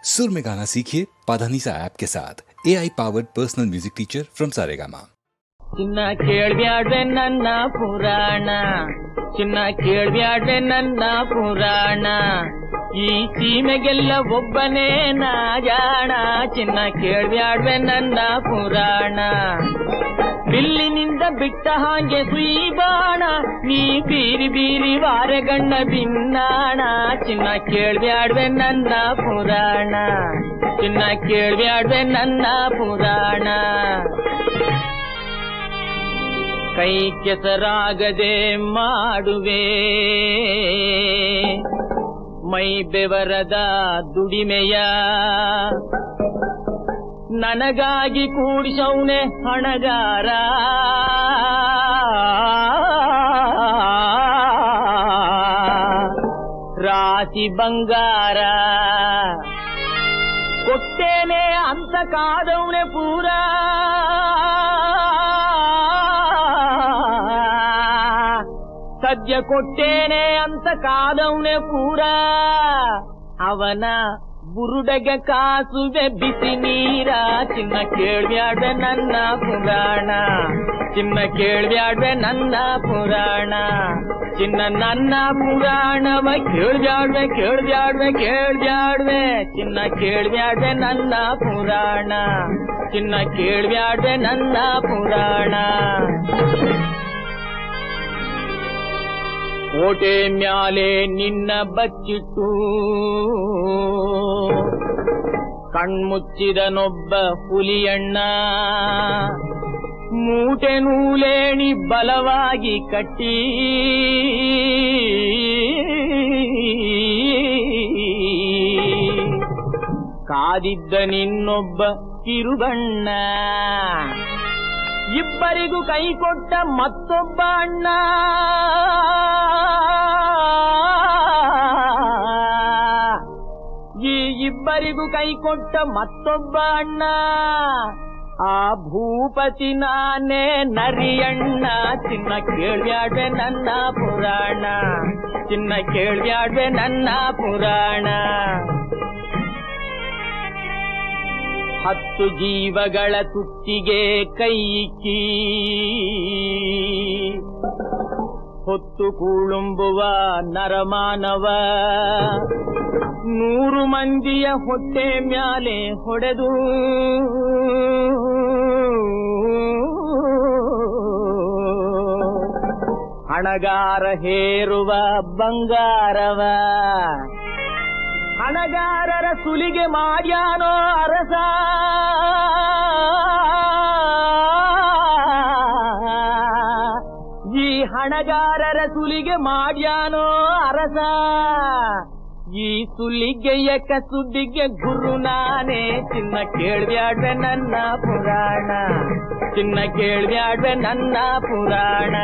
सुर में गाना सीखिए पाधानीसा ऐप के साथ। AI powered personal music teacher from Saregama. ಚಿನ್ನ ಕೇಳ್ಬ್ಯಾಡ್ವೆ ನನ್ನ ಪುರಾಣ, ಚಿನ್ನ ಕೇಳ್ಬ್ಯಾಡ್ವೆ ನನ್ನ ಪುರಾಣ, ಈ ಸೀಮೆಗೆಲ್ಲ ಒಬ್ಬನೇ ನಾಜಾಣ, ಚಿನ್ನ ಕೇಳ್ಬ್ಯಾಡ್ವೆ ನನ್ನ ಪುರಾಣ. ಬಿಲ್ಲಿನಿಂದ ಬಿಟ್ಟ ಹಾಗೆ ಸುಯಿಬಾಣ, ನೀ ಬೀರಿ ಬೀರಿ ವಾರೆಗಣ್ಣ ಬಿನ್ನಾಣ, ಚಿನ್ನ ಕೇಳ್ಬ್ಯಾಡ್ವೆ ನನ್ನ ಪುರಾಣ, ಚಿನ್ನ ಕೇಳ್ಬ್ಯಾಡ್ವೆ ನನ್ನ ಪುರಾಣ. ಕೈ ಕೆಸರಾಗದೆ ಮಾಡುವೆ ಮೈ ಬೆವರದ ದುಡಿಮೆಯ, ನನಗಾಗಿ ಕೂಡಿಸೌನೆ ಹಣಗಾರ, ರಾಶಿ ಬಂಗಾರ, ಕೊಟ್ಟೇನೆ ಅಂತ ಕಾದೌನೆ ಪೂರ, ಸದ್ಯ ಕೊಟ್ಟೇನೆ ಅಂತ ಕಾದವನೆ ಪೂರ, ಅವನ ಬುರುಡೆಗೆ ಕಾಸುವೆ ಬಿಸಿ ನೀರ, ಚಿನ್ನ ಕೇಳ್ಬ್ಯಾಡ್ವೆ ನನ್ನ ಪುರಾಣ, ಚಿನ್ನ ಕೇಳ್ಬ್ಯಾಡ್ವೆ ನನ್ನ ಪುರಾಣ, ಚಿನ್ನ ನನ್ನ ಪುರಾಣವ ಕೇಳ್ಬ್ಯಾಡ್ವೆ ಕೇಳ್ಬ್ಯಾಡ್ವೆ ಕೇಳ್ಬ್ಯಾಡ್ವೆ, ಚಿನ್ನ ಕೇಳ್ಬ್ಯಾಡ್ವೆ ನನ್ನ ಪುರಾಣ, ಚಿನ್ನ ಕೇಳ್ಬ್ಯಾಡ್ವೆ ನನ್ನ ಪುರಾಣ. ಕೋಟೆ ಮ್ಯಾಲೆ ನಿನ್ನ ಬಚ್ಚಿಟ್ಟು ಕಣ್ಮುಚ್ಚಿದನೊಬ್ಬ ಹುಲಿಯಣ್ಣ, ಮೂಟೆ ನೂಲೇಣಿ ಬಲವಾಗಿ ಕಟ್ಟಿ ಕಾದಿದ್ದ ನಿನ್ನೊಬ್ಬ ಕಿರುಗಣ್ಣ, ಇಬ್ಬರಿಗೂ ಕೈ ಕೊಟ್ಟ ಮತ್ತೊಬ್ಬ ಅಣ್ಣ, ಈ ಇಬ್ಬರಿಗೂ ಕೈ ಕೊಟ್ಟ ಮತ್ತೊಬ್ಬ ಅಣ್ಣ, ಆ ಭೂಪತಿ ನಾನೇ ನರಿಯಣ್ಣ, ಚಿನ್ನ ಕೇಳ್ಬ್ಯಾಡ್ವೆ ನನ್ನ ಪುರಾಣ, ಚಿನ್ನ ಕೇಳ್ಬ್ಯಾಡ್ವೆ ನನ್ನ ಪುರಾಣ. 10 ಜೀವಗಳ ತುತ್ತಿಗೆ ಕೈಯಿಕ್ಕಿ ಹೊತ್ತು ಕೂಳುಂಬುವ ನರಮಾನವ, 100 ಮಂದಿಯ ಹೊಟ್ಟೆ ಮ್ಯಾಲೆ ಹೊಡೆದು ಹಣಗಾರ ಹೇರುವ ಬಂಗಾರವ, ಹಣಗಾರರ ಸುಲಿಗೆ ಮಾಡ್ಯಾನೋ ಅರಸ, ಈ ಹಣಗಾರರ ಸುಲಿಗೆ ಮಾಡ್ಯಾನೋ ಅರಸ, ಈ ಸುಲಿಗೆಯ ಕಸುಬಿಗೆ ಗುರು ನಾನೇ, ಚಿನ್ನ ಕೇಳ್ಬ್ಯಾಡ್ವೆ ನನ್ನ ಪುರಾಣ, ಚಿನ್ನ ಕೇಳ್ಬ್ಯಾಡ್ವೆ ನನ್ನ ಪುರಾಣ.